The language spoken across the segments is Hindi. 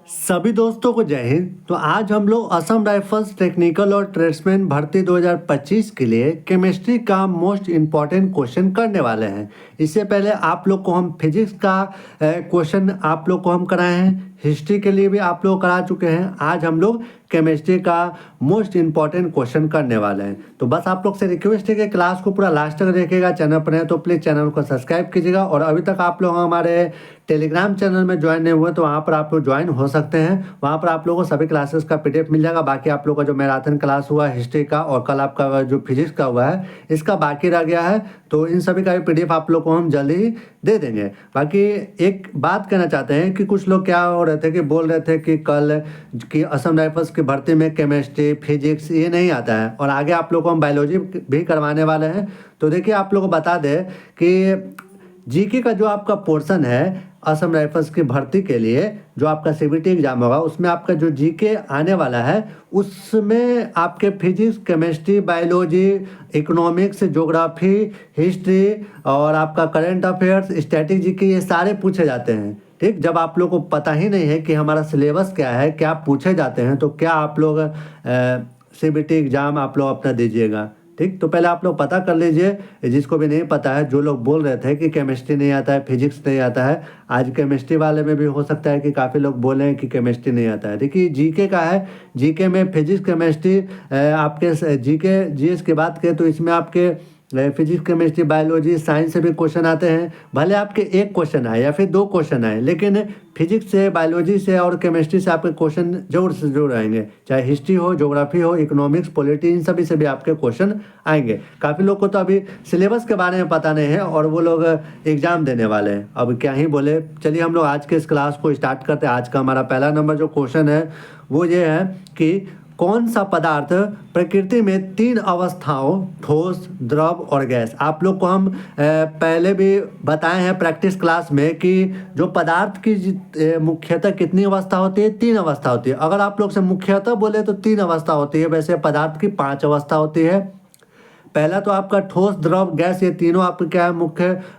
सभी दोस्तों को जय हिंद। तो आज हम लोग असम राइफल्स टेक्निकल और ट्रेड्समैन भर्ती 2025 के लिए केमिस्ट्री का मोस्ट इम्पॉर्टेंट क्वेश्चन करने वाले हैं। इससे पहले आप लोग को हम फिजिक्स का क्वेश्चन आप लोग को हम कराए हैं, हिस्ट्री के लिए भी आप लोग करा चुके हैं। आज हम लोग केमिस्ट्री का मोस्ट इम्पॉर्टेंट क्वेश्चन करने वाले हैं। तो बस आप लोग से रिक्वेस्ट है कि क्लास को पूरा लास्ट तक देखिएगा। चैनल पर है तो प्लीज़ चैनल को सब्सक्राइब कीजिएगा, और अभी तक आप लोग हमारे टेलीग्राम चैनल में ज्वाइन नहीं हुए तो वहाँ पर आप लोग ज्वाइन हो सकते हैं। वहाँ पर आप लोगों को सभी क्लासेस का पीडीएफ मिल जाएगा। बाकी आप लोगों का जो मैराथन क्लास हुआ हिस्ट्री का और कल आपका जो फिजिक्स का हुआ है इसका बाकी रह गया है, तो इन सभी का भी पीडीएफ आप लोग को हम जल्दी ही दे देंगे। बाकी एक बात कहना चाहते हैं कि कुछ लोग क्या हो रहे थे कि बोल रहे थे कि कल कि असम राइफल्स की भर्ती में केमिस्ट्री फिजिक्स ये नहीं आता है, और आगे आप लोग को हम बायोलॉजी भी करवाने वाले हैं। तो देखिए आप लोग को बता दें कि जीके का जो आपका पोर्शन है असम राइफल्स की भर्ती के लिए जो आपका सीबीटी एग्जाम होगा उसमें आपका जो जीके आने वाला है उसमें आपके physics, chemistry, biology, economics, geography, history और आपका करंट अफेयर्स, स्टैटिक जीके ये सारे पूछे जाते हैं। ठीक, जब आप लोग को पता ही नहीं है कि हमारा सिलेबस क्या है, क्या पूछे जाते हैं, तो क्या आप लोग सीबीटी एग्जाम आप लोग अपना दीजिएगा। ठीक, तो पहले आप लोग पता कर लीजिए। जिसको भी नहीं पता है, जो लोग बोल रहे थे कि केमिस्ट्री नहीं आता है, फिजिक्स नहीं आता है, आज केमिस्ट्री वाले में भी हो सकता है कि काफ़ी लोग बोले कि केमिस्ट्री नहीं आता है। देखिए जीके का है, जीके में फिजिक्स, केमिस्ट्री, आपके जीके जीएस की बात करें तो इसमें आपके फिजिक्स, केमिस्ट्री, बायोलॉजी, साइंस से भी क्वेश्चन आते हैं। भले आपके एक क्वेश्चन आए या फिर दो क्वेश्चन आए, लेकिन फिजिक्स से, बायोलॉजी से और केमिस्ट्री से आपके क्वेश्चन जरूर से जरूर आएंगे। चाहे हिस्ट्री हो, ज्योग्राफी हो, इकोनॉमिक्स, पॉलिटी, इन सभी से भी आपके क्वेश्चन आएंगे। काफ़ी लोग को तो अभी सिलेबस के बारे में पता नहीं है और वो लोग एग्जाम देने वाले हैं, अब क्या ही बोले। चलिए हम लोग आज के इस क्लास को स्टार्ट करते हैं। आज का हमारा पहला नंबर जो क्वेश्चन है वो ये है कि कौन सा पदार्थ प्रकृति में तीन अवस्थाओं ठोस, द्रव और गैस। आप लोग को हम पहले भी बताए हैं प्रैक्टिस क्लास में कि जो पदार्थ की मुख्यतः कितनी अवस्था होती है, तीन अवस्था होती है। अगर आप लोग से मुख्यतः बोले तो तीन अवस्था होती है, वैसे पदार्थ की पांच अवस्था होती है। पहला तो आपका ठोस, द्रव, गैस, ये तीनों आपका क्या है,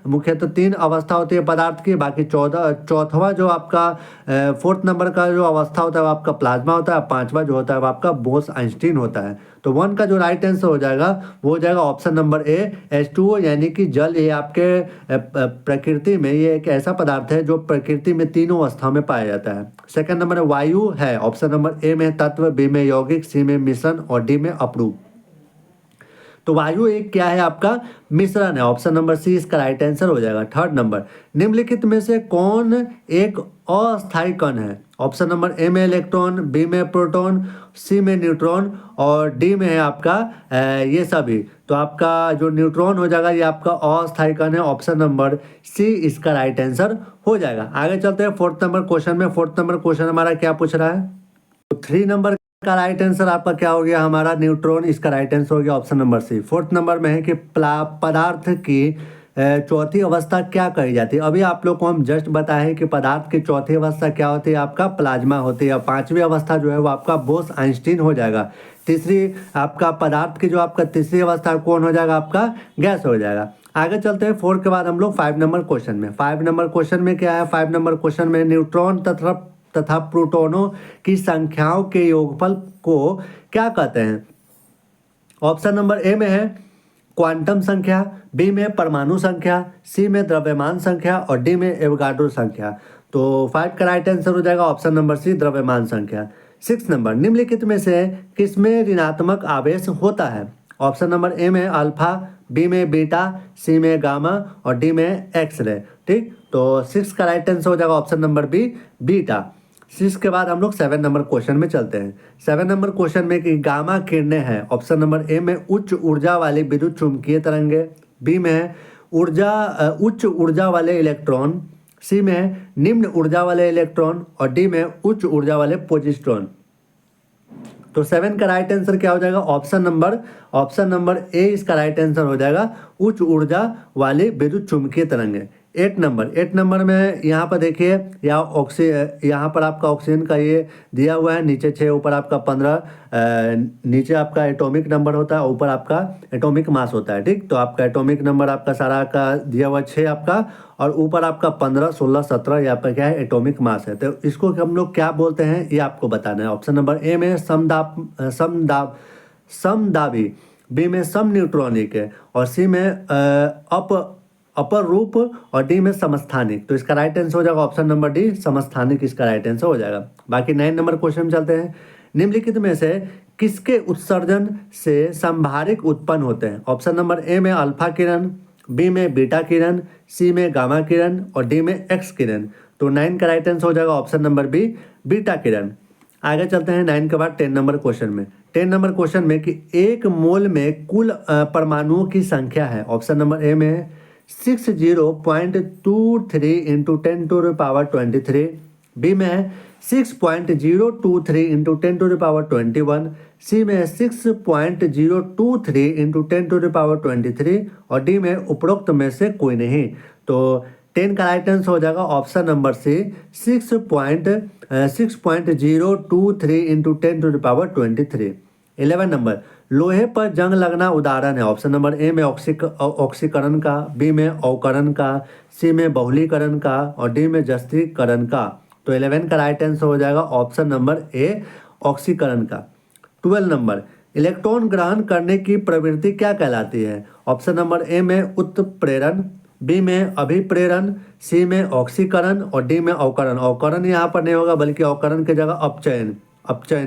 मुख्यतः तीन अवस्था होती है पदार्थ की। बाकी चौथवा जो आपका फोर्थ नंबर का जो अवस्था होता है वो आपका प्लाज्मा होता है। पांचवा जो होता है वो आपका बोस-आइंस्टीन होता है। तो वन का जो राइट आंसर हो जाएगा वो हो जाएगा ऑप्शन नंबर ए, H2O, यानी कि जल। ये आपके प्रकृति में ये एक ऐसा पदार्थ है जो प्रकृति में तीनों अवस्थाओं में पाया जाता है। सेकंड नंबर वायु है, ऑप्शन नंबर ए में तत्व, बी में यौगिक, सी में मिश्रण और डी में अपरूप। तो वायु एक क्या है, आपका मिश्रण है। ऑप्शन नंबर सी इसका राइट आंसर हो जाएगा। थर्ड नंबर, निम्नलिखित में से कौन एक अस्थायी कण है। ऑप्शन नंबर ए में इलेक्ट्रॉन, बी में प्रोटॉन, सी में न्यूट्रॉन और डी में है आपका ये सभी। तो आपका जो न्यूट्रॉन हो जाएगा ये आपका अस्थायी कण है। ऑप्शन नंबर सी इसका राइट आंसर हो जाएगा। आगे चलते हैं फोर्थ नंबर क्वेश्चन में। फोर्थ नंबर क्वेश्चन हमारा क्या पूछ रहा है, तो थ्री नंबर का राइट आंसर आपका क्या हो गया, हमारा न्यूट्रॉन। इसका राइट आंसर हो गया option number C. Fourth number में है कि पदार्थ की चौथी अवस्था क्या कही जाती है। अभी आप लोग को हम जस्ट बताए कि पदार्थ की चौथी अवस्था क्या होती है, आपका प्लाज्मा होती है। पांचवी अवस्था जो है वो आपका बोस-आइंस्टीन हो जाएगा। तीसरी आपका पदार्थ की जो आपका तीसरी अवस्था कौन हो जाएगा, आपका गैस हो जाएगा। आगे चलते हैं। फोर के बाद हम लोग फाइव नंबर क्वेश्चन में। फाइव नंबर क्वेश्चन में क्या है, फाइव नंबर क्वेश्चन में न्यूट्रॉन तथा प्रोटॉनों की संख्याओं के योगफल को क्या कहते हैं। ऑप्शन नंबर ए में है क्वांटम संख्या, बी में परमाणु संख्या, सी में द्रव्यमान संख्या और डी में एवोगाड्रो संख्या। तो फाइव का राइट आंसर हो जाएगा ऑप्शन नंबर सी, द्रव्यमान संख्या। सिक्स नंबर, निम्नलिखित में से किसमें ऋणात्मक आवेश होता है। ऑप्शन नंबर ए में अल्फा, बी में बीटा, सी में गामा और डी में एक्सरे। ठीक, तो सिक्स का राइट आंसर हो जाएगा option number B, beta. Six के बाद हम लोग सेवन नंबर क्वेश्चन में चलते हैं। सेवन नंबर क्वेश्चन में कि गामा किरणें हैं। ऑप्शन नंबर ए में उच्च ऊर्जा वाली विद्युत चुंबकीय तरंगे, बी में है उच्च ऊर्जा वाले इलेक्ट्रॉन, सी में है निम्न ऊर्जा वाले इलेक्ट्रॉन और डी में उच्च ऊर्जा वाले पोजिट्रॉन। तो सेवन का राइट आंसर क्या हो जाएगा, ऑप्शन नंबर ए इसका राइट आंसर हो जाएगा उच्च ऊर्जा वाली विद्युत चुंबकीय तरंगे। 8 नंबर में यहाँ पर देखिए यहाँ पर आपका ऑक्सीजन का ये दिया हुआ है, नीचे 6, ऊपर आपका 15, नीचे आपका एटॉमिक नंबर होता है, ऊपर आपका एटॉमिक मास होता है। ठीक, तो आपका एटॉमिक नंबर आपका सारा का दिया हुआ 6 आपका, और ऊपर आपका 15, 16, 17 यहाँ पर क्या है, एटॉमिक मास है। तो इसको हम लोग क्या बोलते हैं ये आपको बताना है। ऑप्शन नंबर ए में समदाबी, बी में सम न्यूट्रॉनिक है, और सी में अपर रूप, और डी में समस्थानिक। तो इसका राइट आंसर हो जाएगा ऑप्शन नंबर डी, समस्थानिक इसका राइट आंसर हो जाएगा। बाकी 9 नंबर क्वेश्चन में चलते हैं। निम्नलिखित में से किसके उत्सर्जन से संभारिक उत्पन्न होते हैं? ऑप्शन नंबर ए में अल्फा किरण, बी में बीटा किरण, सी में गामा किरण, और डी में एक्स किरण। तो 9 का राइट आंसर हो जाएगा ऑप्शन नंबर बी, बीटा किरण। आगे चलते हैं 9 के बाद 10 नंबर क्वेश्चन में। 10 नंबर क्वेश्चन में कि एक मोल में कुल परमाणुओं की संख्या है। ऑप्शन नंबर ए में 60.23 इंटू 10⁻23, बी में है 6.023 इंटू 10⁻21, सी में 6.023 इंटू 10⁻23, और डी में उपरोक्त में से कोई नहीं। तो 10 का राइट आंसर हो जाएगा option number C, 6.023 into 10⁻23। 11 number, लोहे पर जंग लगना उदाहरण है। ऑप्शन नंबर ए में ऑक्सीकरण का, बी में अवकरण का, सी में बहुलीकरण का, और डी में जस्तीकरण का। तो 11 का राइट आंसर हो जाएगा ऑप्शन नंबर ए, ऑक्सीकरण का। 12 नंबर, इलेक्ट्रॉन ग्रहण करने की प्रवृत्ति क्या कहलाती है? ऑप्शन नंबर ए में उत्प्रेरण, बी में अभिप्रेरण, सी में ऑक्सीकरण, और डी में अवकरण। अवकरण यहाँ पर नहीं होगा, बल्कि अवकरण की जगह अपचयन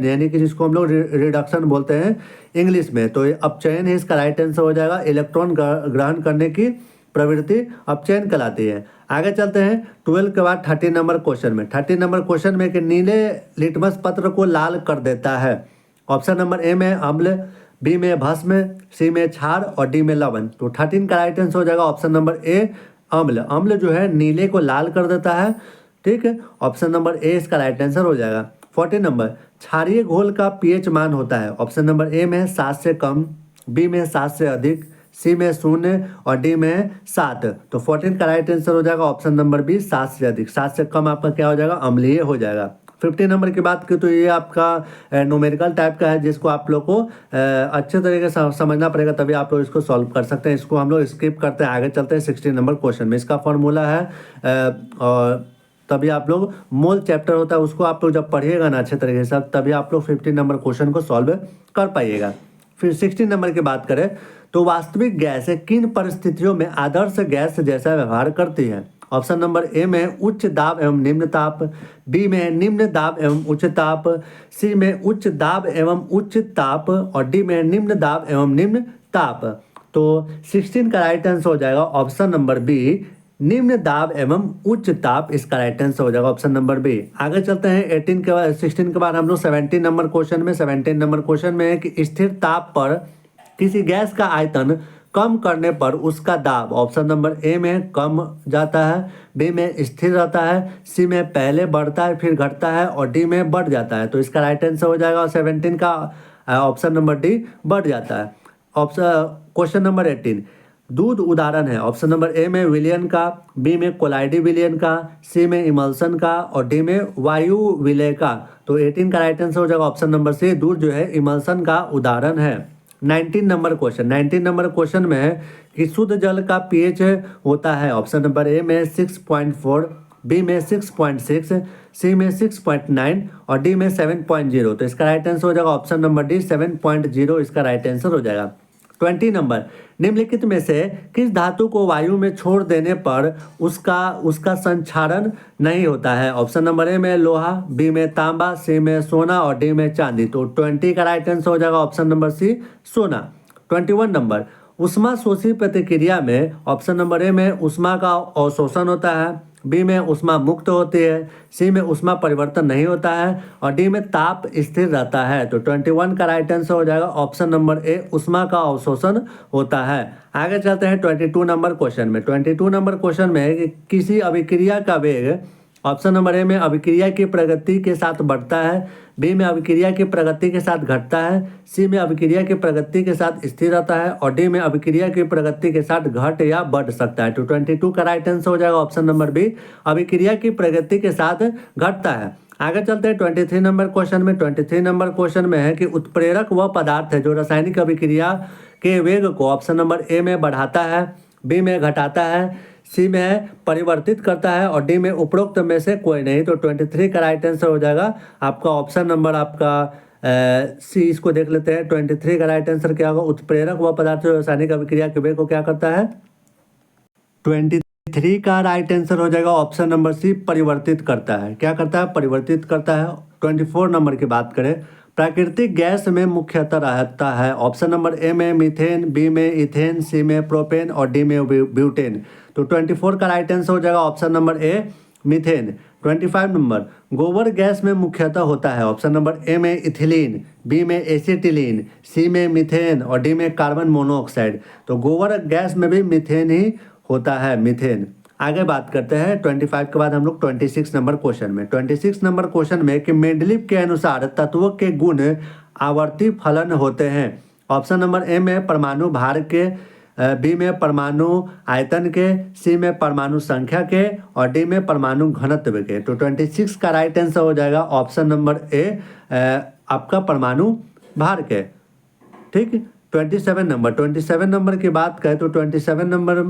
यानी कि जिसको हम लोग रिडक्शन बोलते हैं इंग्लिश में। तो ये अपचयन ही इसका राइट आंसर हो जाएगा। इलेक्ट्रॉन ग्रहण करने की प्रवृत्ति अपचयन कहलाती है। आगे चलते हैं 12 के बाद 13 नंबर क्वेश्चन में। 13 नंबर क्वेश्चन में कि नीले लिटमस पत्र को लाल कर देता है। ऑप्शन नंबर ए में अम्ल, बी में भस्म, सी में क्षार, और डी में लवण। तो 13 का राइट आंसर हो जाएगा ऑप्शन नंबर ए, अम्ल। अम्ल जो है नीले को लाल कर देता है। ठीक है, ऑप्शन नंबर ए इसका राइट आंसर हो जाएगा। 14 नंबर, क्षारीय घोल का पीएच मान होता है। ऑप्शन नंबर ए में 7 से कम, बी में 7 से अधिक, सी में 0, और डी में 7। तो 14 का राइट आंसर हो जाएगा ऑप्शन नंबर बी, 7 से अधिक। 7 से कम आपका क्या हो जाएगा, अम्लीय हो जाएगा। 15 नंबर की बात की तो ये आपका न्यूमेरिकल टाइप का है, जिसको आप लोग को अच्छे तरीके से समझना पड़ेगा, तभी आप लोग इसको सॉल्व कर सकते हैं। इसको हम लोग स्किप करते हैं, आगे चलते हैं 16 नंबर क्वेश्चन में। इसका फॉर्मूला है और तभी आप लोग मोल चैप्टर होता है उसको आप लोग जब पढ़िएगा ना अच्छे तरीके से, तभी आप लोग 15 नंबर क्वेश्चन को सॉल्व कर पाइएगा। फिर 16 नंबर की बात करें तो वास्तविक गैस किन परिस्थितियों में आदर्श गैस जैसा व्यवहार करती है? ऑप्शन नंबर ए में उच्च दाब एवं निम्न ताप, बी में निम्न दाब एवं उच्च ताप, सी में उच्च दाब एवं उच्च ताप, और डी में निम्न दाब एवं निम्न ताप। तो 16 का राइट आंसर हो जाएगा ऑप्शन नंबर बी, निम्न दाब एवं उच्च ताप इसका राइट आंसर हो जाएगा ऑप्शन नंबर बी। आगे चलते हैं 18 के बाद 16 के बाद हम लोग 17 नंबर क्वेश्चन में। 17 नंबर क्वेश्चन में है कि स्थिर ताप पर किसी गैस का आयतन कम करने पर उसका दाब। ऑप्शन नंबर ए में कम जाता है, बी में स्थिर रहता है, सी में पहले बढ़ता है फिर घटता है, और डी में बढ़ जाता है। तो इसका राइट आंसर हो जाएगा 17 का ऑप्शन नंबर डी, बढ़ जाता है। क्वेश्चन नंबर 18, दूध उदाहरण है। ऑप्शन नंबर ए में विलियन का, बी में कोलाइडी विलियन का, सी में इमल्सन का, और डी में वायु विलय का। तो 18 का राइट आंसर हो जाएगा ऑप्शन नंबर सी, दूध जो है इमल्सन का उदाहरण है। 19 नंबर क्वेश्चन। 19 नंबर क्वेश्चन में है कि शुद्ध जल का पीएच होता है। ऑप्शन नंबर ए में 6.4, बी में 6.6, सी में 6.9, और डी में 7.0। तो इसका राइट आंसर हो जाएगा ऑप्शन नंबर डी, 7.0 इसका राइट आंसर हो जाएगा। 20 नंबर, निम्नलिखित में से किस धातु को वायु में छोड़ देने पर उसका संक्षारण नहीं होता है? ऑप्शन नंबर ए में लोहा, बी में तांबा, सी में सोना, और डी में चांदी। तो 20 का राइट आंसर हो जाएगा ऑप्शन नंबर सी, सोना। 21 नंबर, उष्मा शोषी प्रतिक्रिया में ऑप्शन नंबर ए में उष्मा का अवशोषण होता है, बी में उष्मा मुक्त होती है, सी में उष्मा परिवर्तन नहीं होता है, और डी में ताप स्थिर रहता है। तो 21 का राइट आंसर हो जाएगा ऑप्शन नंबर ए, उष्मा का अवशोषण होता है। आगे चलते हैं 22 नंबर क्वेश्चन में। 22 नंबर क्वेश्चन में है कि किसी अभिक्रिया का वेग ऑप्शन नंबर ए में अभिक्रिया की प्रगति के साथ बढ़ता है, बी में अभिक्रिया की प्रगति के साथ घटता है, सी में अभिक्रिया की प्रगति के साथ स्थिर रहता है और डी में अभिक्रिया की प्रगति के साथ घट या बढ़ सकता है। तो 22 का राइट आंसर हो जाएगा ऑप्शन नंबर बी, अभिक्रिया की प्रगति के साथ घटता है। आगे चलते हैं 23 नंबर क्वेश्चन में। 23 नंबर क्वेश्चन में है कि उत्प्रेरक वह पदार्थ है जो रासायनिक अभिक्रिया के वेग को ऑप्शन नंबर ए में बढ़ाता है, बी में घटाता है, सी में परिवर्तित करता है और डी में उपरोक्त में से कोई नहीं। तो 23 का राइट आंसर हो जाएगा आपका ऑप्शन नंबर आपका सी। इसको देख लेते हैं 23 का राइट आंसर क्या होगा। उत्प्रेरक वह पदार्थ जो रासायनिक अभिक्रिया के वेग को क्या करता है। 23 का राइट आंसर हो जाएगा ऑप्शन नंबर सी, परिवर्तित करता है। क्या करता है, परिवर्तित करता है। 24 नंबर की बात करें, प्राकृतिक गैस में मुख्यतः रहता है ऑप्शन नंबर ए में मीथेन, बी में इथेन, सी में प्रोपेन और डी में ब्यूटेन। तो 24 का राइट आंसर हो जाएगा ऑप्शन नंबर ए, मीथेन। 25 नंबर, गोबर गैस में मुख्यतः होता है ऑप्शन नंबर ए में इथिलीन, बी में एसिटिलीन, सी में मीथेन और डी में कार्बन मोनोऑक्साइड। तो गोबर गैस में भी मीथेन ही होता है, मीथेन। आगे बात करते हैं 25 के बाद हम लोग 26 नंबर क्वेश्चन में। 26 नंबर क्वेश्चन में कि मेंडलीव के अनुसार तत्वों के गुण आवर्ती फलन होते हैं ऑप्शन नंबर ए में परमाणु भार के, बी में परमाणु आयतन के, सी में परमाणु संख्या के और डी में परमाणु घनत्व के। तो 26 का राइट आंसर हो जाएगा ऑप्शन नंबर ए, आपका परमाणु भार के। ठीक। 27 नंबर की बात करें तो 27 नंबर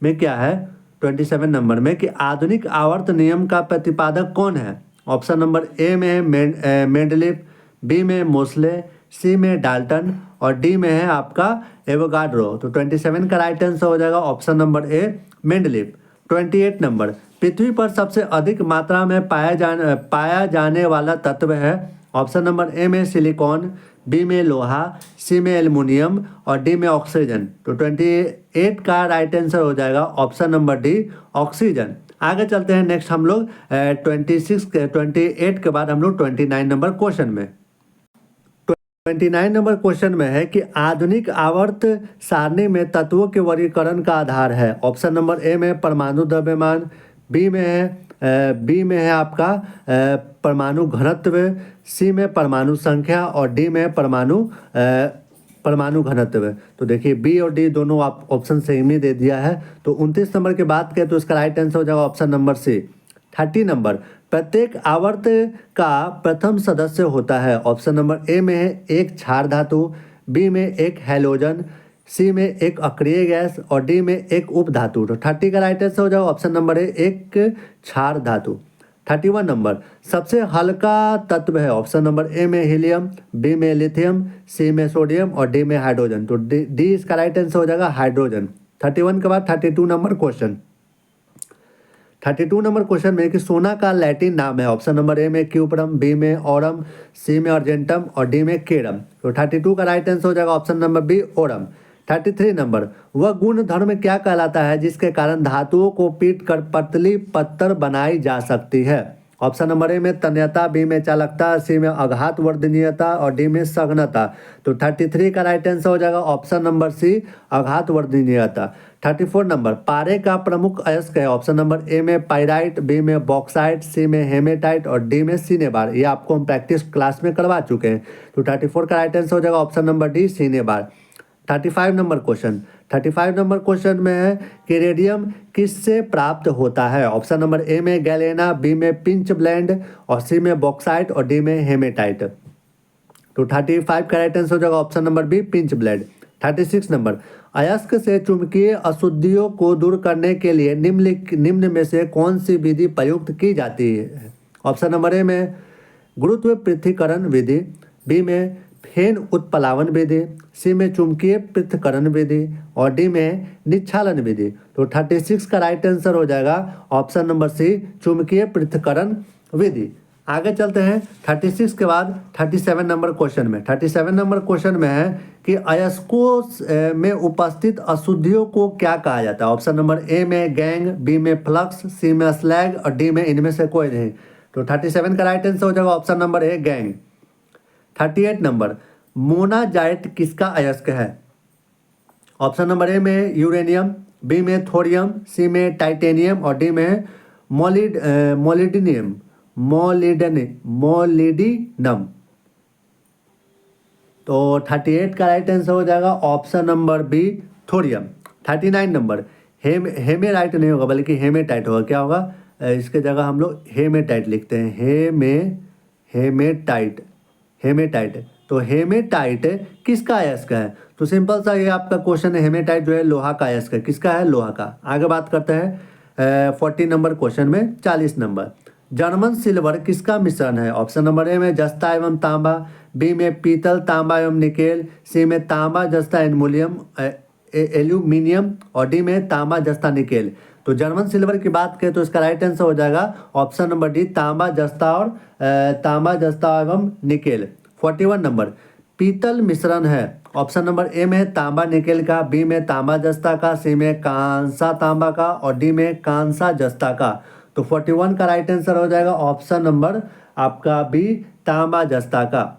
में क्या है, 27 नंबर में कि आधुनिक आवर्त नियम का प्रतिपादक कौन है। ऑप्शन नंबर ए में है मेंडलीव, बी में मोसले, सी में डाल्टन और डी में है आपका एवोगाड्रो। तो 27 का राइट आंसर हो जाएगा option number A, Mendeleev. 28 number, पृथ्वी पर सबसे अधिक मात्रा में पाया जाने वाला तत्व है ऑप्शन नंबर ए में सिलिकॉन, बी में लोहा, सी में एल्युमिनियम और डी में ऑक्सीजन। तो 28 का राइट आंसर हो जाएगा ऑप्शन नंबर डी, ऑक्सीजन। आगे चलते हैं नेक्स्ट हम लोग 28 के बाद हम लोग 29 नंबर क्वेश्चन में। 29 नंबर क्वेश्चन में है कि आधुनिक आवर्त सारणी में तत्वों के वर्गीकरण का आधार है ऑप्शन नंबर ए में परमाणु द्रव्यमान, बी में है आपका परमाणु घनत्व, सी में परमाणु संख्या और डी में परमाणु घनत्व। तो देखिए बी और डी दोनों आप ऑप्शन सेम ही दे दिया है। तो 29 नंबर की बात करें तो इसका राइट आंसर हो जाएगा ऑप्शन नंबर सी। 30 नंबर, प्रत्येक आवर्त का प्रथम सदस्य होता है ऑप्शन नंबर ए में है एक क्षार धातु, बी में एक हैलोजन, सी में एक अक्रिय गैस और डी में एक उप धातु। तो 30 का राइट आंसर हो जाएगा ऑप्शन नंबर ए, एक क्षार धातु। 31 नंबर, सबसे हल्का तत्व है ऑप्शन नंबर ए में हीलियम, बी में लिथियम, सी में सोडियम और डी में हाइड्रोजन। तो डी इसका राइट आंसर हो जाएगा हाइड्रोजन। 31 के बाद 32 नंबर क्वेश्चन। 32 नंबर क्वेश्चन में कि सोना का लैटिन नाम है ऑप्शन नंबर ए में क्यूपरम, बी में ओरम, सी में अर्जेंटम और डी में केरम। तो 32 का राइट आंसर हो जाएगा option number B, aurum. 33 number, वह गुण धर्म क्या कहलाता है जिसके कारण धातुओं को पीट कर पतली पत्थर बनाई जा सकती है ऑप्शन नंबर ए में तन्यता, बी में चालकता, सी में आघात वर्धनीयता और डी में सघनता। तो 33 का राइट आंसर हो जाएगा ऑप्शन नंबर सी, आघात वर्धनीयता। 34 नंबर, पारे का प्रमुख अयस्क है ऑप्शन नंबर ए में पाइराइट, बी में बॉक्साइट, सी में हेमेटाइट और डी में सिनेबार। ये आपको हम प्रैक्टिस क्लास में करवा चुके हैं। तो 34 का राइट आंसर हो जाएगा option number D, cinnabar. 35 number question. 35 number question में है कि रेडियम किससे प्राप्त होता है ऑप्शन नंबर ए में गैलेना, बी में पिंच ब्लेंड और सी में बॉक्साइट और डी में हेमेटाइट। तो 35 का राइट आंसर हो जाएगा option number B, pinch blende. 36 number, अयस्क से चुंबकीय अशुद्धियों को दूर करने के लिए निम्न में से कौन सी विधि प्रयुक्त की जाती है ऑप्शन नंबर ए में गुरुत्व पृथक्करण विधि, बी में फेन उत्प्लावन विधि, सी में चुंबकीय पृथक्करण विधि और डी में निच्छालन विधि। तो 36 का राइट आंसर हो जाएगा ऑप्शन नंबर सी, चुंबकीय पृथक्करण विधि। आगे चलते हैं 36 के बाद 37 नंबर क्वेश्चन में। 37 नंबर क्वेश्चन में है कि अयस्कों में उपस्थित अशुद्धियों को क्या कहा जाता है ऑप्शन नंबर ए में गैंग, बी में फ्लक्स, सी में स्लैग और डी में इनमें से कोई नहीं। तो 37 का राइट आंसर हो जाएगा ऑप्शन नंबर ए, गैंग। 38 नंबर, मोनाजाइट किसका अयस्क है ऑप्शन नंबर ए में यूरेनियम, बी में थोरियम, सी में टाइटेनियम और डी में मोलिडिनियम, मोलिडिनम। तो 38 का राइट आंसर हो जाएगा option number B, thorium. 39 number, haematite नहीं होगा बल्कि हेमेटाइट होगा। क्या होगा? इसके जगह हम लोग हेमेटाइट लिखते हैं, हेमेटाइट, हेमेटाइट। तो हेमेटाइट किसका अयस्क है? तो सिंपल सा ये आपका क्वेश्चन है, हेमेटाइट जो है लोहा का अयस्क है। किसका है? लोहा का। आगे बात करते हैं 40 नंबर क्वेश्चन में। 40 नंबर, जर्मन सिल्वर किसका मिश्रण है? ऑप्शन नंबर ए में जस्ता एवं तांबा, बी में पीतल तांबा एवं निकेल, सी में तांबा जस्ता एल्यूमिनियम और डी में तांबा जस्ता निकेल। तो जर्मन सिल्वर की बात करें तो इसका राइट आंसर हो जाएगा ऑप्शन नंबर डी, तांबा जस्ता और तांबा जस्ता एवं निकेल। 41 नंबर, पीतल मिश्रण है। ऑप्शन नंबर ए में तांबा निकेल का, बी में तांबा जस्ता का, सी में कांसा तांबा का और डी में कांसा जस्ता का। तो 41 का राइट आंसर हो जाएगा ऑप्शन नंबर आपका बी, तांबा जस्ता का।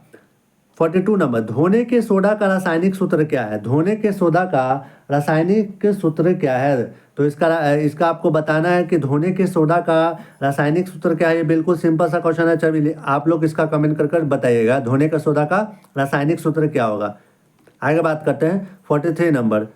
42 नंबर, धोने के सोडा का रासायनिक सूत्र क्या है? धोने के सोडा का रासायनिक सूत्र क्या है? तो इसका आपको बताना है कि धोने के सोडा का रासायनिक सूत्र क्या है। ये बिल्कुल सिंपल सा क्वेश्चन है। चलिए आप लोग इसका कमेंट कर बताइएगा, धोने का सोडा का रासायनिक सूत्र क्या होगा। आगे बात करते हैं 43 नंबर।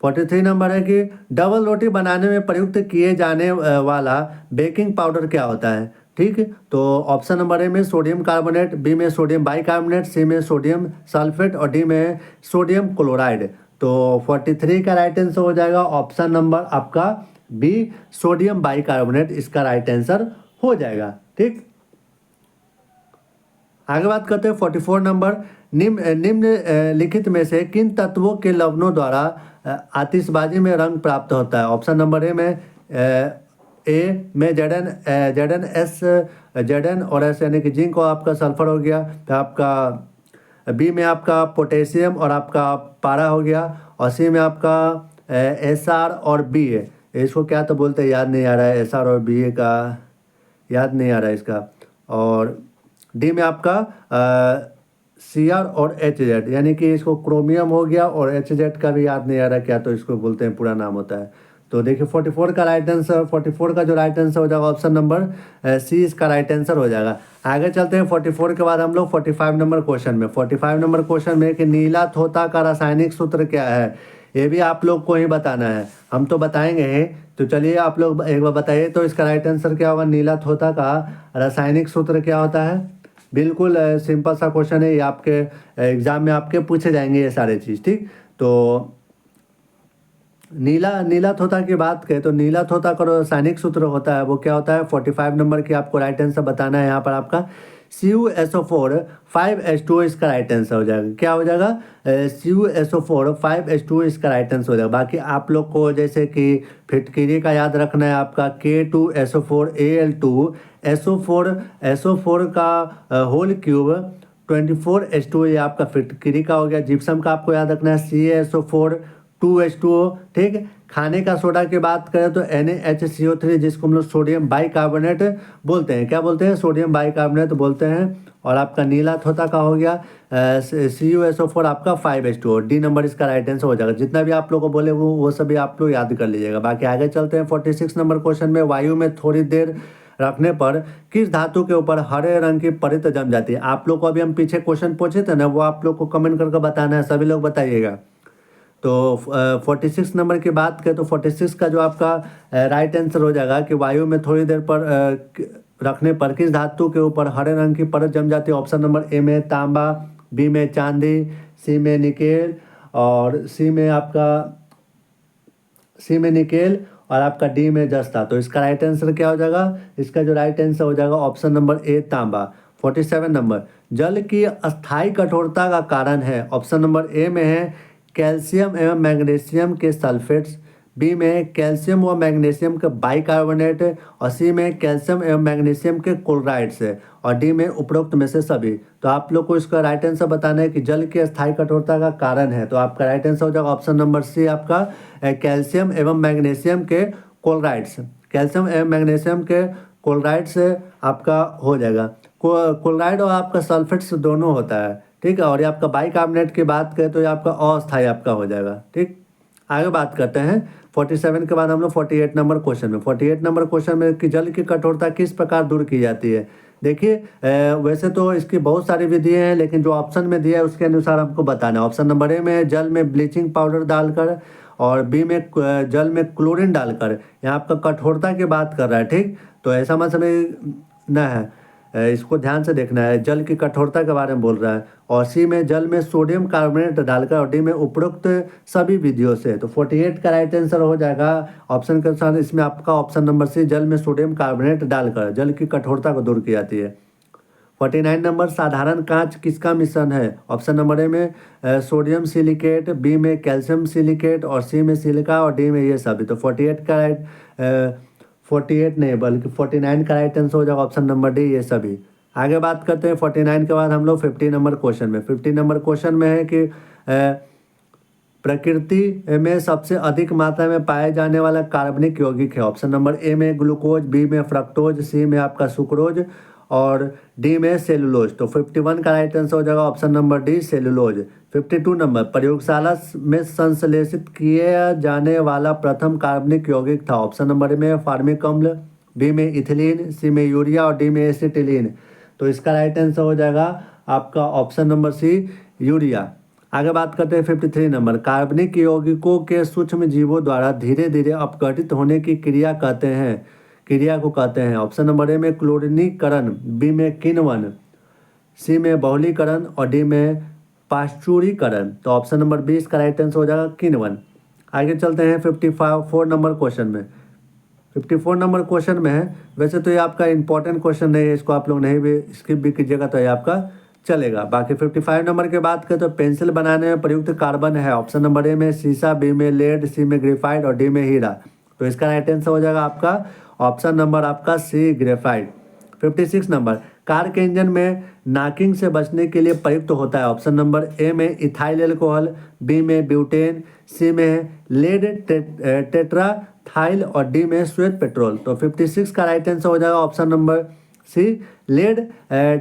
43 नंबर है कि डबल रोटी बनाने में प्रयुक्त किए जाने वाला बेकिंग पाउडर क्या होता है? ठीक, तो ऑप्शन नंबर ए में सोडियम कार्बोनेट, बी में सोडियम बाइकार्बोनेट, सी में सोडियम सल्फेट और डी में सोडियम क्लोराइड। तो 43 का राइट आंसर हो जाएगा ऑप्शन नंबर आपका बी, सोडियम बाइकार्बोनेट इसका राइट आंसर हो जाएगा। ठीक, आगे बात करते हैं 44 नंबर, निम्न लिखित में से किन तत्वों के लवणों द्वारा आतिशबाजी में रंग प्राप्त होता है? ऑप्शन नंबर ए में जेडन और एस यानी कि जिंक और आपका सल्फर हो गया। तो आपका बी में आपका पोटेशियम और आपका पारा हो गया और सी में आपका एस आर और बी है। इसको क्या तो बोलते हैं, याद नहीं आ रहा है, एस आर और बी ए का याद नहीं आ रहा है इसका। और डी में आपका सी आर और एच जेड यानी कि इसको क्रोमियम हो गया और एच जेड का भी याद नहीं आ रहा क्या तो इसको बोलते हैं, पूरा नाम होता है। तो देखिए 44 का राइट आंसर, 44 का जो राइट आंसर हो जाएगा ऑप्शन नंबर सी इसका राइट आंसर हो जाएगा। आगे चलते हैं 44 के बाद हम लोग 45 नंबर क्वेश्चन में। 45 नंबर क्वेश्चन में कि नीला थोथा का रासायनिक सूत्र क्या है? ये भी आप लोग को ही बताना है, हम तो बताएंगे ही। तो चलिए आप लोग एक बार बताइए तो इसका राइट आंसर क्या होगा? नीला थोथा का रासायनिक सूत्र क्या होता है? बिल्कुल सिंपल सा क्वेश्चन है, ये आपके एग्जाम में आपके पूछे जाएंगे ये सारे चीज़। ठीक, तो नीला थोथा की बात करें तो नीला थोथा का रासायनिक सूत्र होता है वो क्या होता है? 45 नंबर की आपको राइट आंसर बताना है। यहाँ पर आपका CuSO4 5H2O इसका राइट आंसर हो जाएगा। क्या हो जाएगा? CuSO4 5H2O इसका राइट आंसर हो जाएगा। बाकी आप लोग को जैसे कि फिटकिरी का याद रखना है आपका K2SO4 Al2 SO4 का होल क्यूब 24H2O ये आपका फिटकिरी का हो गया। जिप्सम का आपको याद रखना है CaSO4 2H2O। ठीक, खाने का सोडा की बात करें तो NaHCO3 जिसको हम लोग सोडियम बाइकार्बोनेट बोलते हैं। क्या बोलते हैं? सोडियम बाइकार्बोनेट बोलते हैं। और आपका नीला थोथा का हो गया CuSO4 आपका 5H2O। डी नंबर इसका राइट आंसर हो जाएगा। जितना भी आप लोग को बोले वो सभी आप लोग याद कर लीजिएगा। बाकी आगे चलते हैं 46 नंबर क्वेश्चन में। वायु में थोड़ी देर रखने पर किस धातु के ऊपर हरे रंग की परत जम जाती है? आप लोग को अभी हम पीछे क्वेश्चन पूछे थे ना, वो आप लोग को कमेंट करके बताना है, सभी लोग बताइएगा। तो 46 नंबर की बात करें तो 46 का जो आपका राइट आंसर हो जाएगा कि वायु में थोड़ी देर पर रखने पर किस धातु के ऊपर हरे रंग की परत जम जाती है? ऑप्शन नंबर ए में तांबा, बी में चांदी, सी में निकेल और सी में निकेल और आपका डी में जस्ता। तो इसका राइट आंसर क्या हो जाएगा? इसका जो राइट आंसर हो जाएगा ऑप्शन नंबर ए, तांबा। 47 नंबर, जल की अस्थायी कठोरता का कारण है। ऑप्शन नंबर ए में है कैल्शियम एवं मैग्नीशियम के सल्फेट्स, बी में कैल्शियम व मैग्नीशियम के बाइकार्बोनेट और सी में कैल्शियम एवं मैग्नीशियम के क्लोराइड्स है और डी में उपरोक्त में से सभी। तो आप लोग को इसका राइट आंसर बताना है कि जल की अस्थायी कठोरता का कारण है। तो आपका राइट आंसर हो जाएगा ऑप्शन नंबर सी आपका कैल्शियम एवं मैग्नीशियम के क्लोराइड्स। कैल्शियम एवं मैग्नीशियम के क्लोराइड्स आपका हो जाएगा। क्लोराइड और आपका सल्फेट्स दोनों होता है। ठीक है, और ये आपका बाइकार्बोनेट की बात करें तो ये आपका अस्थायी आपका हो जाएगा। ठीक, आगे बात करते हैं 47 के बाद हम लोग 48 नंबर क्वेश्चन में 48 नंबर क्वेश्चन में कि जल की कठोरता किस प्रकार दूर की जाती है। देखिए वैसे तो इसकी बहुत सारी विधियाँ हैं, लेकिन जो ऑप्शन में दिया है उसके अनुसार हमको बताना है। ऑप्शन नंबर ए में जल में ब्लीचिंग पाउडर डालकर, और बी में जल में क्लोरीन डालकर। यहाँ आपका कठोरता की बात कर रहा है, ठीक। तो ऐसा मत समझना है, इसको ध्यान से देखना है, जल की कठोरता के बारे में बोल रहा है। और सी में जल में सोडियम कार्बोनेट डालकर, और डी में उपरोक्त सभी विधियों से। तो 48 का राइट आंसर हो जाएगा ऑप्शन के अनुसार इसमें आपका ऑप्शन नंबर सी, जल में सोडियम कार्बोनेट डालकर जल की कठोरता को दूर की जाती है। 49 नंबर साधारण कांच किसका मिश्रण है। ऑप्शन नंबर ए में सोडियम सिलिकेट, बी में कैल्शियम सिलिकेट, और सी में सिलिका, और डी में ये सभी। तो 48 का राइट 48 नहीं बल्कि 49 का राइट आंसर हो जाएगा ऑप्शन नंबर डी, ये सभी। आगे बात करते हैं 49 के बाद हम लोग 50 नंबर क्वेश्चन में। 50 नंबर क्वेश्चन में है कि प्रकृति में सबसे अधिक मात्रा में पाए जाने वाला कार्बनिक यौगिक है। ऑप्शन नंबर ए में ग्लूकोज, बी में फ्रक्टोज, सी में आपका सुक्रोज, और डी में सेलुलोज। तो 51 का राइट आंसर हो जाएगा option number D, cellulose. 52 number प्रयोगशाला में संश्लेषित किया जाने वाला प्रथम कार्बनिक यौगिक था। ऑप्शन नंबर ए में फार्मिक अम्ल, बी में इथिलीन, सी में यूरिया, और डी में एसिटिलीन। तो इसका राइट आंसर हो जाएगा आपका ऑप्शन नंबर सी, यूरिया। आगे बात करते हैं 53 नंबर, कार्बनिक यौगिकों के सूक्ष्म जीवों द्वारा धीरे धीरे अपघटित होने की क्रिया को कहते हैं। ऑप्शन नंबर ए में क्लोरीनीकरण, बी में किण्वन, सी में बहुलीकरण, और डी में पाश्चुरीकरण। तो ऑप्शन नंबर 20 का राइट आंसर हो जाएगा किण्वन। आगे चलते हैं 54 नंबर क्वेश्चन में। 54 नंबर क्वेश्चन में है, वैसे तो ये आपका इंपॉर्टेंट क्वेश्चन नहीं है, इसको आप लोग नहीं भी स्किप भी कीजिएगा तो ये आपका चलेगा। बाकी 55 नंबर के बात करें तो पेंसिल बनाने में प्रयुक्त कार्बन है। ऑप्शन नंबर ए में सीसा, बी में लेड, सी में ग्रेफाइट, और डी में हीरा। तो इसका राइट आंसर हो जाएगा आपका ऑप्शन नंबर आपका सी, ग्रेफाइट। 56 नंबर कार के इंजन में नॉकिंग से बचने के लिए प्रयुक्त होता है। ऑप्शन नंबर ए में इथाइल एल्कोहल, बी में ब्यूटेन, सी में लेड टेट्राथाइल, और डी में श्वेत पेट्रोल। तो 56 का राइट आंसर हो जाएगा option number C, lead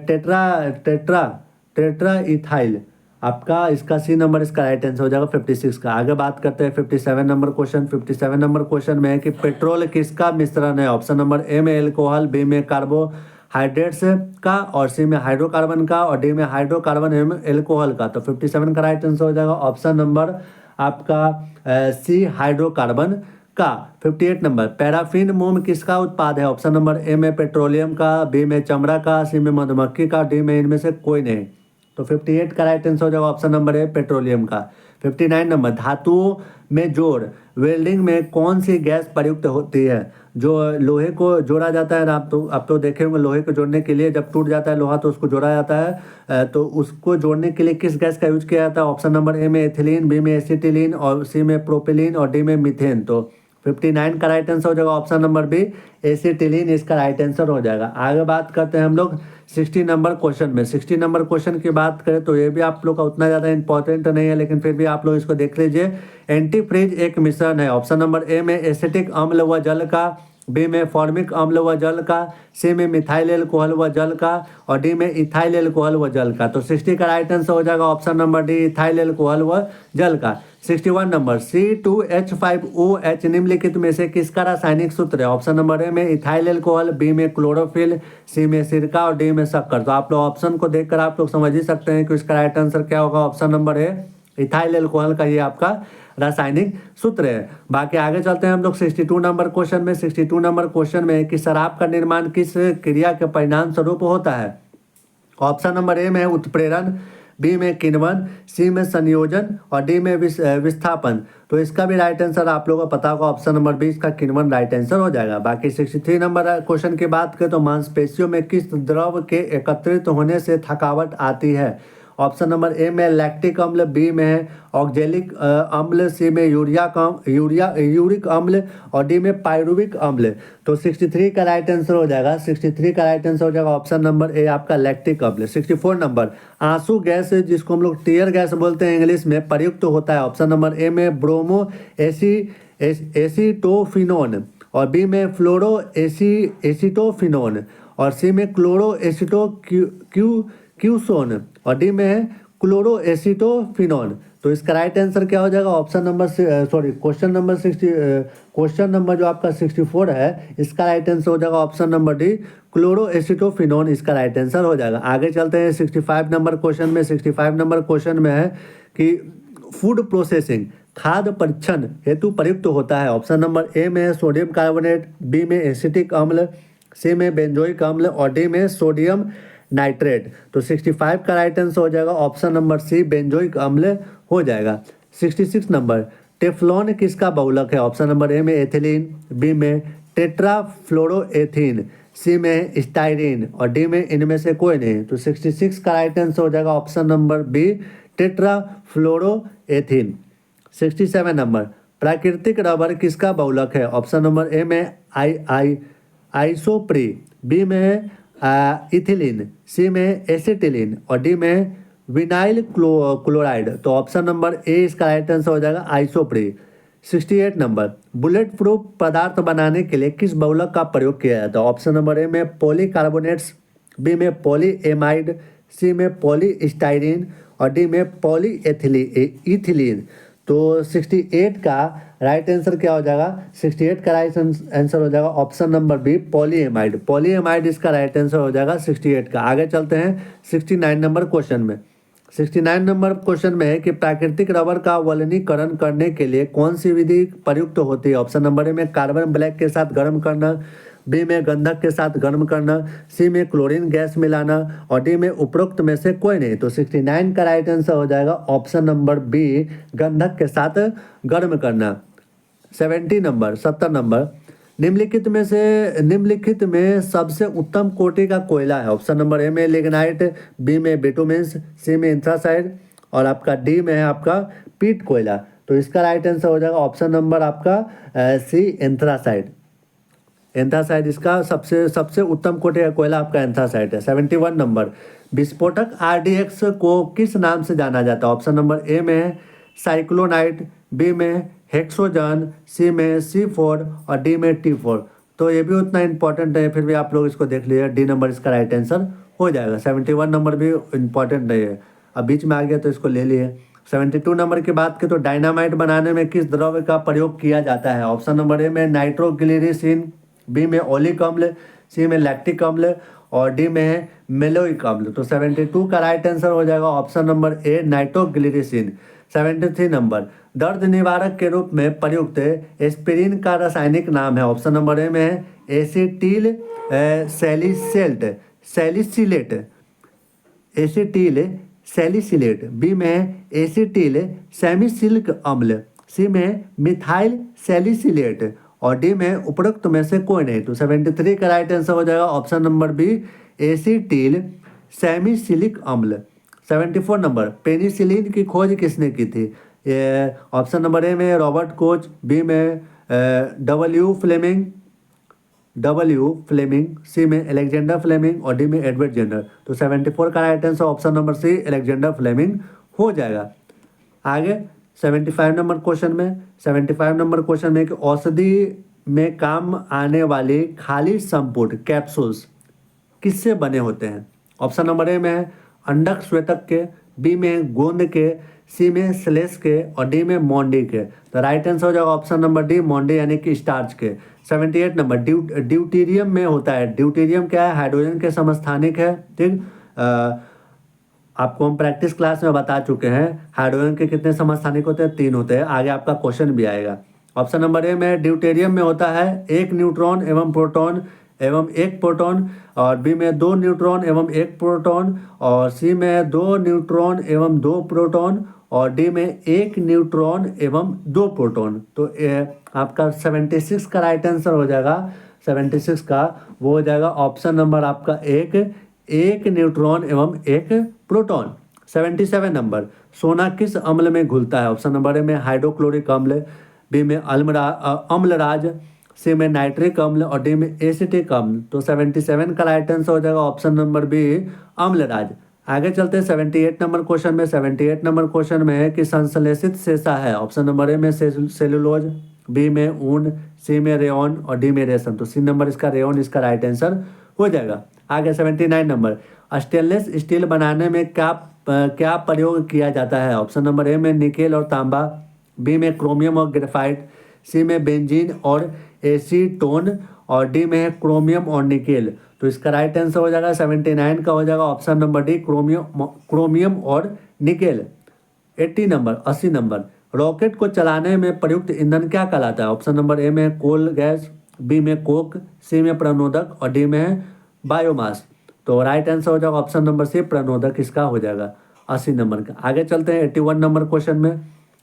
tetra ethyl. आपका इसका सी नंबर इसका राइट आंसर हो जाएगा 56 का। आगे बात करते हैं 57 नंबर क्वेश्चन। 57 नंबर क्वेश्चन में है कि पेट्रोल किसका मिश्रण है। ऑप्शन नंबर ए में एल्कोहल, बी में कार्बोहाइड्रेट्स का, और सी में हाइड्रोकार्बन का, और डी में हाइड्रोकार्बन एवं एल्कोहल का। तो 57 का राइट आंसर हो जाएगा ऑप्शन नंबर आपका सी, हाइड्रोकार्बन का। 58 नंबर पैराफिन मोम किसका उत्पाद है। ऑप्शन नंबर ए में पेट्रोलियम का, बी में चमड़ा का, सी में मधुमक्खी का, डी में इनमें से कोई नहीं। तो 58 का राइट आंसर हो जाएगा ऑप्शन नंबर ए, पेट्रोलियम का। 59 नंबर धातुओं में जोड़ वेल्डिंग में कौन सी गैस प्रयुक्त होती है। जो लोहे को जोड़ा जाता है ना, आप तो देखे होंगे, लोहे को जोड़ने के लिए जब टूट जाता है लोहा तो उसको जोड़ा जाता है, तो उसको जोड़ने के लिए किस गैस का यूज किया जाता है। ऑप्शन नंबर ए में एथिलीन, बी में एसिटिलीन, और सी में प्रोपिलीन, और डी में मीथेन। तो 59 का राइट आंसर हो जाएगा ऑप्शन नंबर बी, एसिटिलीन इसका राइट आंसर हो जाएगा। आगे बात करते हैं हम लोग 60 नंबर क्वेश्चन में। 60 नंबर क्वेश्चन की बात करें तो ये भी आप लोग का उतना ज़्यादा इंपॉर्टेंट नहीं है, लेकिन फिर भी आप लोग इसको देख लीजिए। एंटीफ्रीज एक मिश्रण है। ऑप्शन नंबर ए में एसिटिक अम्ल व जल का, बी में फॉर्मिक अम्ल व जल का, सी में मिथाइल एल्कोहल व जल का, और डी में इथाइल एल्कोहल व जल का। तो 60 का राइट आंसर हो जाएगा option number D, ethyl alcohol व जल का। 61 नंबर C2H5OH निम्नलिखित में से किसका रासायनिक सूत्र है। ऑप्शन नंबर ए में इथाइल एल्कोहल, बी में क्लोरोफिल, सी में सिरका, और डी में शक्कर। तो आप लोग ऑप्शन को देखकर आप लोग समझ ही सकते हैं कि इसका राइट आंसर क्या होगा। ऑप्शन नंबर ए, इथाइल एल्कोहल का ये आपका रासायनिक सूत्र है। बाकी आगे चलते हैं हम लोग 62 नंबर क्वेश्चन में। 62 नंबर क्वेश्चन में कि शराब का निर्माण किस क्रिया के परिणाम स्वरूप होता है। ऑप्शन नंबर ए में उत्प्रेरण, बी में किण्वन, सी में संयोजन, और डी में विस्थापन। तो इसका भी राइट आंसर आप लोगों को पता होगा, ऑप्शन नंबर 20 का किण्वन राइट आंसर हो जाएगा। बाकी 63 नंबर क्वेश्चन की बात करें तो मांसपेशियों में किस द्रव के एकत्रित होने से थकावट आती है। ऑप्शन नंबर ए में लैक्टिक अम्ल, बी में ऑक्जेलिक अम्ल, सी में यूरिक अम्ल, और डी में पायरुविक अम्ल। तो 63 का राइट आंसर हो जाएगा, 63 का राइट आंसर हो जाएगा ऑप्शन नंबर ए आपका लैक्टिक अम्ल। 64 नंबर आंसू गैस जिसको हम लोग टीयर गैस बोलते हैं इंग्लिश में प्रयुक्त होता है। ऑप्शन नंबर ए में ब्रोमो एसीटोफिनोन, और बी में फ्लोरो एसीटोफिनोन, और सी में क्लोरो एसीटो क्यूसोन, और डी में क्लोरो एसीटोफिनोन। तो इसका राइट आंसर क्या हो जाएगा? ऑप्शन नंबर क्वेश्चन नंबर जो आपका 64 है, इसका राइट आंसर हो जाएगा ऑप्शन नंबर डी, क्लोरोएसिटोफिनोन इसका राइट आंसर हो जाएगा। आगे चलते हैं 65 नंबर क्वेश्चन में। 65 नंबर क्वेश्चन में है कि फूड प्रोसेसिंग खाद्य परीक्षण हेतु प्रयुक्त होता है। ऑप्शन नंबर ए में है सोडियम कार्बोनेट, बी में एसिटिक अम्ल, सी में बेंजोइक अम्ल और डी में सोडियम नाइट्रेट। तो 65 का राइट आंसर हो जाएगा ऑप्शन नंबर सी, बेंजोइक अम्ल हो जाएगा। 66 नंबर, टेफ्लॉन किसका बहुलक है? ऑप्शन नंबर ए में एथिलीन, बी में टेट्राफ्लोरोएथीन, सी में स्टाइरिन और डी में इनमें से कोई नहीं। तो 66 का राइट आंसर हो जाएगा ऑप्शन नंबर बी, टेट्राफ्लोरोएथीन। 67 नंबर, प्राकृतिक रबर किसका बहुलक है? ऑप्शन नंबर ए में आइसोप्री, बी में इथिलीन, सी में एसिटिलीन और डी में विनाइल क्लोराइड। तो ऑप्शन नंबर ए इसका राइट आंसर हो जाएगा आइसोप्री। 68 नंबर, बुलेट प्रूफ पदार्थ बनाने के लिए किस बहुलक का प्रयोग किया जाता है? ऑप्शन नंबर ए में पॉलीकार्बोनेट्स, बी में पॉलीएमाइड, सी में पॉलीस्टाइरीन और डी में पॉलीइथिलीन। तो 68 का राइट आंसर क्या हो जाएगा? 68 का राइट आंसर हो जाएगा option number B, polyamide. Polyamide इसका राइट आंसर हो जाएगा 68 का। आगे चलते हैं 69 नंबर क्वेश्चन में। 69 नंबर क्वेश्चन में है कि प्राकृतिक रबर का वलनीकरण करने के लिए कौन सी विधि प्रयुक्त होती है? ऑप्शन नंबर ए में कार्बन ब्लैक के साथ गर्म करना, बी में गंधक के साथ गर्म करना, सी में क्लोरीन गैस मिलाना और डी में उपरोक्त में से कोई नहीं। तो 69 का राइट आंसर हो जाएगा ऑप्शन नंबर बी, गंधक के साथ गर्म करना। 70 नंबर, निम्नलिखित में सबसे उत्तम कोटि का कोयला है? ऑप्शन नंबर ए में लिग्नाइट, बी में बिटुमेंस, सी में एंथ्रासाइड और आपका डी में है आपका पीट कोयला। तो इसका राइट आंसर हो जाएगा ऑप्शन नंबर आपका सी, एंथ्रासाइड। एंथ्रासाइड इसका सबसे उत्तम कोटि का कोयला आपका एंथ्रासाइड है। 71 नंबर, विस्फोटक RDX को किस नाम से जाना जाता है? ऑप्शन नंबर ए में है साइक्लोनाइट, बी में हेक्सोजन, सी में C4 और डी में T4। तो ये भी उतना इंपॉर्टेंट है, फिर भी आप लोग इसको देख लीजिए, डी नंबर इसका राइट आंसर हो जाएगा। 71 नंबर भी इंपॉर्टेंट नहीं है, अब बीच में आ गया तो इसको ले लिए। 72 नंबर की बात करें तो डायनामाइट बनाने में किस द्रव्य का प्रयोग किया जाता है? ऑप्शन नंबर ए में नाइट्रोग्लिसरीन, बी में ओलिक अम्ल, सी में लैक्टिक अम्ल और डी में है मेलोइक अम्ल। तो 72 का राइट आंसर हो जाएगा option number A, nitroglycerine. 73 number, दर्द निवारक के रूप में प्रयुक्त एस्पिरिन का रासायनिक नाम है? ऑप्शन नंबर ए में है एसिटिल सैलिसिलेट, बी में है एसिटिल सैलिसिलिक अम्ल, सी में मिथाइल सैलिसिलेट और डी में उपरोक्त में से कोई नहीं। तो 73 का राइट आंसर हो जाएगा option number B, acetyl salicylic अम्ल। 74 नंबर, पेनिसिलिन की खोज किसने की थी? ऑप्शन नंबर ए में रॉबर्ट कोच, बी में डब्ल्यू फ्लेमिंग, सी में अलेक्जेंडर फ्लेमिंग और डी में एडवर्ड जेनर। तो 74 का right answer option number C, Alexander Fleming हो जाएगा। आगे 75 नंबर क्वेश्चन में कि औषधि में काम आने वाली खाली संपुट कैप्सूल्स किससे बने होते हैं? ऑप्शन नंबर ए में है अंडक श्वेतक के, बी में गोंद के, सी में स्लेस के और डी में मोंडी के। तो राइट आंसर हो जाएगा ऑप्शन नंबर डी, मोंडी यानी कि स्टार्च के। 78 नंबर, ड्यूटेरियम में होता है। ड्यूटेरियम क्या है? हाइड्रोजन के समस्थानिक है, ठीक। आपको हम प्रैक्टिस क्लास में बता चुके हैं हाइड्रोजन के कितने समस्थानिक होते हैं, 3 होते हैं। आगे आपका क्वेश्चन भी आएगा। ऑप्शन नंबर ए में ड्यूटेरियम में होता है 1 न्यूट्रॉन एवं प्रोटॉन एवं 1 प्रोटॉन और बी में 2 न्यूट्रॉन एवं 1 प्रोटॉन और सी में 2 न्यूट्रॉन एवं 2 प्रोटॉन और डी में 1 न्यूट्रॉन एवं 2 प्रोटॉन। तो आपका 76 का राइट आंसर हो जाएगा, 76 का वो हो जाएगा ऑप्शन नंबर आपका 1 न्यूट्रॉन एवं 1 प्रोटॉन। 77 नंबर, सोना किस अम्ल में घुलता है? ऑप्शन नंबर ए में हाइड्रोक्लोरिक अम्ल, बी में अम्लराज, सी में नाइट्रिक अम्ल और डी में एसिटिक अम्ल। तो 77 का राइट आंसर हो जाएगा ऑप्शन नंबर बी, अम्लराज। आगे चलते हैं 78 नंबर क्वेश्चन में। 78 नंबर क्वेश्चन में है कि संश्लेषित शेषा है? ऑप्शन नंबर ए में सेलुलोज, बी में ऊन, सी में रेयन और डी में रेशम। तो सी नंबर इसका रेयन इसका राइट आंसर हो जाएगा। आगे 79 नंबर, स्टेनलेस स्टील बनाने में क्या क्या प्रयोग किया जाता है? ऑप्शन नंबर ए में निकेल और तांबा, बी में क्रोमियम और ग्रेफाइट, सी में बेंजीन और एसीटोन, और डी में है क्रोमियम और निकेल। तो इसका राइट आंसर हो जाएगा 79 का हो जाएगा ऑप्शन नंबर डी, क्रोमियम और निकेल। 80 नंबर 80 नंबर, रॉकेट को चलाने में प्रयुक्त ईंधन क्या कहलाता है? ऑप्शन नंबर ए में कोल गैस, बी में कोक, सी में प्रणोदक और डी में है बायोमास। तो राइट आंसर हो जाएगा ऑप्शन नंबर सी, प्रणोदक इसका हो जाएगा 80 नंबर का। आगे चलते हैं 81 नंबर क्वेश्चन में।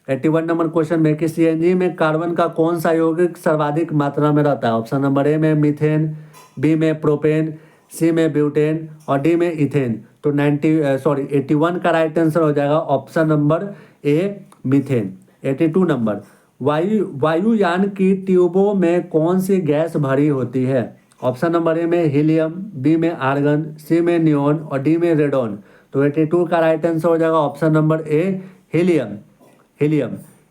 81 नंबर क्वेश्चन में कि सीएनजी में कार्बन का कौन सा यौगिक सर्वाधिक मात्रा में रहता है? ऑप्शन नंबर ए में मीथेन, बी में प्रोपेन, सी में ब्यूटेन और डी में इथेन। तो 81 का राइट आंसर हो जाएगा ऑप्शन नंबर ए, मीथेन। 82 नंबर, वायुयान की ट्यूबों में कौन सी गैस भरी होती है? ऑप्शन नंबर ए में हीलियम, बी में आर्गन, सी में नियोन और डी में रेडॉन। तो 82 का राइट आंसर हो जाएगा option number A, helium.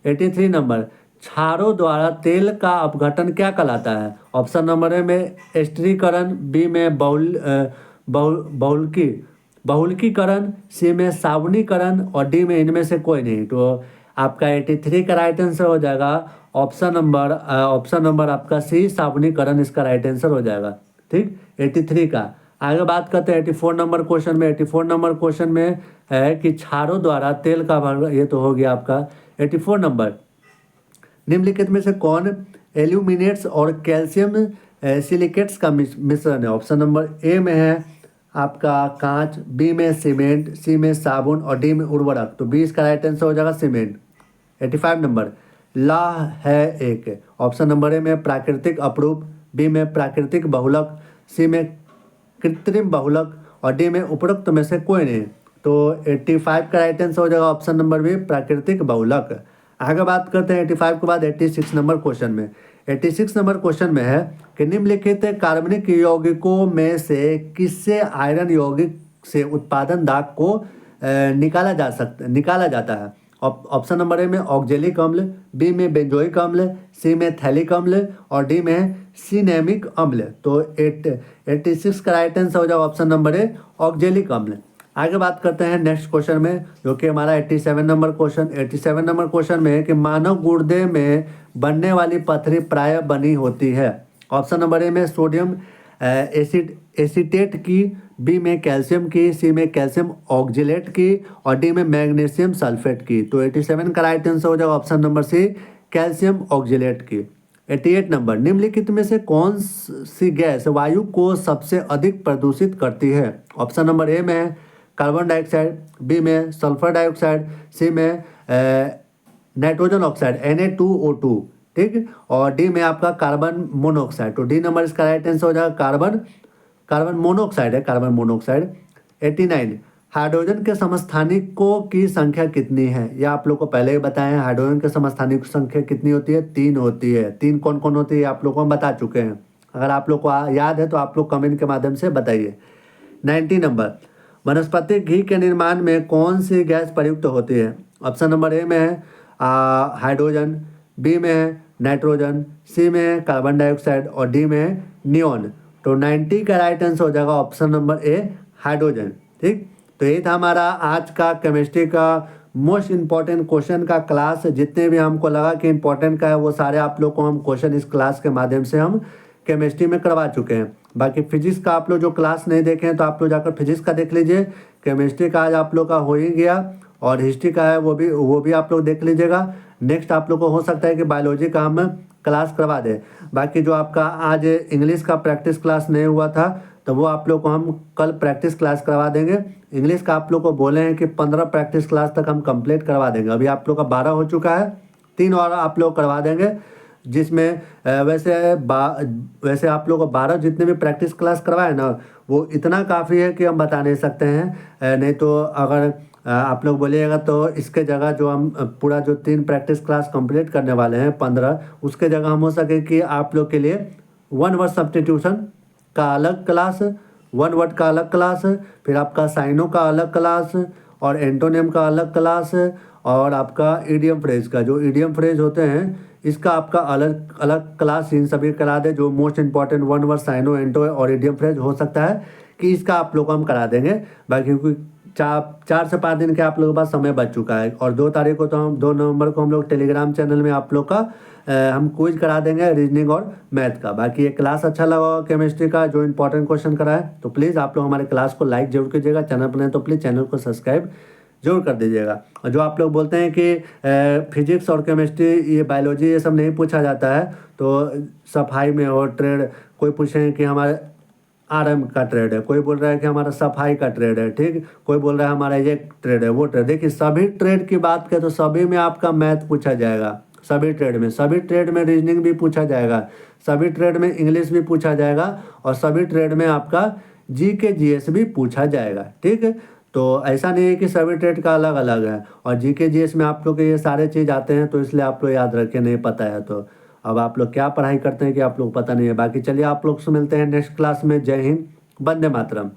83 number, क्षारों द्वारा तेल का अपघटन क्या कहलाता है? ऑप्शन नंबर ए में स्टिरीकरण, बी में बहुलकीकरण, सी में साबुनीकरण और डी में इनमें से कोई नहीं। तो आपका 83 का राइट आंसर हो जाएगा ऑप्शन नंबर आपका सी, साबुनीकरण इसका राइट आंसर हो जाएगा। ठीक, 83 का। आगे बात करते हैं 84 नंबर क्वेश्चन में। 84 नंबर क्वेश्चन में है कि क्षारों द्वारा तेल का भाग, ये तो हो गया आपका 84 नंबर। निम्नलिखित में से कौन एल्यूमिनेट्स और कैल्शियम सिलिकेट्स का मिश्रण है? ऑप्शन नंबर ए में है आपका कांच, बी में सीमेंट, सी में साबुन और डी में उर्वरक। तो 20 का राइट आंसर हो जाएगा सीमेंट। 85 नंबर, ला है एक। ऑप्शन नंबर ए में प्राकृतिक अपरूप, बी में प्राकृतिक बहुलक, सी में कृत्रिम बहुलक और डी में उपरोक्त में से कोई नहीं। तो 85 का राइट आंसर हो जाएगा ऑप्शन नंबर बी, प्राकृतिक बहुलक। आगे बात करते हैं 85 के बाद 86 नंबर क्वेश्चन में। 86 नंबर क्वेश्चन में है कि निम्नलिखित कार्बनिक यौगिकों में से किससे आयरन यौगिक से उत्पादन दाग को निकाला जाता है? ऑप्शन नंबर ए में ऑक्जेलिक अम्ल, बी में बेंजोइक अम्ल, सी में थैलिक अम्ल और डी में सिनेमिक अम्ल। तो 86 का राइट आंसर हो जाएगा ऑप्शन नंबर ए, ऑक्जेलिक अम्ल। आगे बात करते हैं नेक्स्ट क्वेश्चन में, जो कि हमारा 87 नंबर क्वेश्चन। 87 नंबर क्वेश्चन में है कि मानव गुर्दे में बनने वाली पथरी प्राय बनी होती है। ऑप्शन नंबर ए में सोडियम एसीटेट की, बी में कैल्शियम की, सी में कैल्शियम ऑक्जेलेट की और डी में मैग्नीशियम सल्फेट की। तो 87 का राइट आंसर हो जाएगा option number C, calcium oxalate की। 88 नंबर, निम्नलिखित में से कौन सी गैस वायु को सबसे अधिक प्रदूषित करती है? ऑप्शन नंबर ए में है कार्बन डाइऑक्साइड, बी में सल्फर डाइऑक्साइड, सी में नाइट्रोजन ऑक्साइड Na2O2, ठीक, और डी में आपका कार्बन मोनोऑक्साइड। तो डी नंबर इसका राइट आंसर हो जाएगा कार्बन मोनोऑक्साइड है, कार्बन मोनोऑक्साइड। 89, हाइड्रोजन के समस्थानिकों की संख्या कितनी है? यह आप लोग को पहले ही बताए हैं। हाइड्रोजन के समस्थानिक की संख्या कितनी होती है? 3 होती है। 3 कौन कौन होती है आप लोग को हम बता चुके हैं। अगर आप लोग को याद है तो आप लोग कमेंट के माध्यम से बताइए। 90 नंबर, वनस्पति घी के निर्माण में कौन सी गैस प्रयुक्त होती है? ऑप्शन नंबर ए में है हाइड्रोजन, बी में है नाइट्रोजन, सी में है कार्बन डाइऑक्साइड और डी में है नियोन। तो 90 का राइट आंसर हो जाएगा ऑप्शन नंबर ए, हाइड्रोजन। ठीक, तो ये था हमारा आज का केमिस्ट्री का मोस्ट इम्पॉर्टेंट क्वेश्चन का क्लास। जितने भी हमको लगा कि इम्पोर्टेंट का है वो सारे आप लोग को हम क्वेश्चन इस क्लास के माध्यम से हम केमिस्ट्री में करवा चुके हैं। बाकी फिजिक्स का आप लोग जो क्लास नहीं देखे हैं तो आप लोग जाकर फिजिक्स का देख लीजिए। केमिस्ट्री का आज आप लोग का हो ही गया और हिस्ट्री का है वो भी आप लोग देख लीजिएगा। नेक्स्ट आप लोग को हो सकता है कि बायोलॉजी का हम क्लास करवा दें। बाकी जो आपका आज इंग्लिश का प्रैक्टिस क्लास नहीं हुआ था तो वो आप लोग को हम कल प्रैक्टिस क्लास करवा देंगे। इंग्लिश का आप लोग को बोले हैं कि 15 प्रैक्टिस क्लास तक हम कंप्लीट करवा देंगे। अभी आप लोग का 12 हो चुका है, 3 और आप लोग करवा देंगे, जिसमें वैसे आप लोग को 12 जितने भी प्रैक्टिस क्लास करवाए ना वो इतना काफ़ी है कि हम बता नहीं सकते हैं। नहीं तो अगर आप लोग बोलिएगा तो इसके जगह जो हम पूरा जो 3 प्रैक्टिस क्लास कंप्लीट करने वाले हैं 15, उसके जगह हम हो सके कि आप लोग के लिए 1 वर्ड सब्स्टिट्यूशन का अलग क्लास, 1 वर्ड का अलग क्लास, फिर आपका साइनो का अलग क्लास और एंटोनियम का अलग क्लास और आपका ईडियम फ्रेज का, जो ईडियम फ्रेज होते हैं इसका आपका अलग अलग क्लास इन सभी करा दे। जो मोस्ट इंपॉर्टेंट 1 वर्ड साइनो एंटो और ईडियम फ्रेज हो सकता है कि इसका आप लोग को हम करा देंगे। बाकी चार से 5 दिन के आप लोगों के पास समय बच चुका है। और 2 तारीख को तो हम 2 नवंबर को हम लोग टेलीग्राम चैनल में आप लोग का हम क्विज करा देंगे रीजनिंग और मैथ का। बाकी ये क्लास अच्छा लगा होगा केमिस्ट्री का जो इंपॉर्टेंट क्वेश्चन करा है, तो प्लीज़ आप लोग हमारे क्लास को लाइक जरूर कीजिएगा। चैनल पर नहीं तो प्लीज़ चैनल को सब्सक्राइब जरूर कर दीजिएगा। और जो आप लोग बोलते हैं कि फिजिक्स और केमिस्ट्री, ये बायोलॉजी, ये सब नहीं पूछा जाता है, तो सफाई में और ट्रेड, कोई पूछे कि हमारे आरएम का ट्रेड है, कोई बोल रहा है कि हमारा सफाई का ट्रेड है, ठीक, कोई बोल रहा है हमारा ये ट्रेड है, वो ट्रेड। देखिए सभी ट्रेड की बात करें तो सभी में आपका मैथ पूछा जाएगा, सभी ट्रेड में रीजनिंग भी पूछा जाएगा, सभी ट्रेड में इंग्लिश भी पूछा जाएगा, और सभी ट्रेड में आपका जीके जीएस भी पूछा जाएगा, ठीक है। तो ऐसा नहीं है कि सभी ट्रेड का अलग अलग है, और जीके जीएस में आप लोग के ये सारे चीज़ आते हैं, तो इसलिए आप लोग याद रखें, नहीं पता है तो अब आप लोग क्या पढ़ाई करते हैं कि आप लोग पता नहीं है। बाकी चलिए आप लोग से मिलते हैं नेक्स्ट क्लास में। जय हिंद, वंदे मातरम।